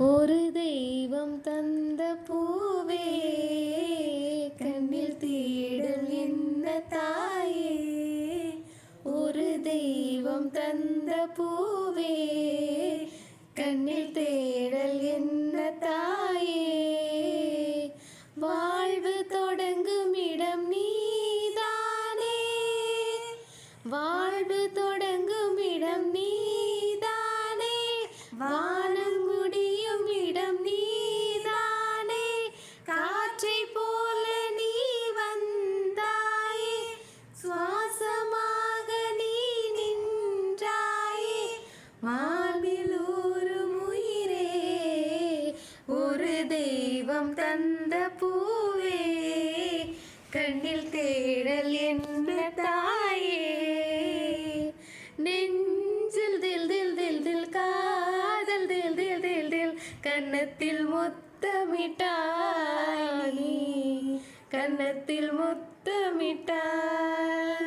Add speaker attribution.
Speaker 1: ஒரு தெய்வம் தந்த பூவே, கண்ணில் தேடல் என்ன தாயே. ஒரு தெய்வம் தந்த பூவே, கண்ணில் தேடல் என்ன தாயே. வாழ்வு தொடங்கும் இடம் நீதானே, வாழ்வு தொடங்கும் இடம் நீதானே, வானம் முடியும் இடம் நீதானே. காற்றை போல நீ வந்தாயே, சுவாசமாக நீ நின்றாயே, வாழ்வில் ஒரு உயிரே. ஒரு தெய்வம் தந்த பூவே, கண்ணில் தேடல் என்ன தாயே. நெஞ்சில் தில் தில் தில் தில் காதல் தில் தில் தில் தில், கன்னத்தில் முத்தமிட்டாய் நீ, கன்னத்தில் முத்தமிட்டாய்.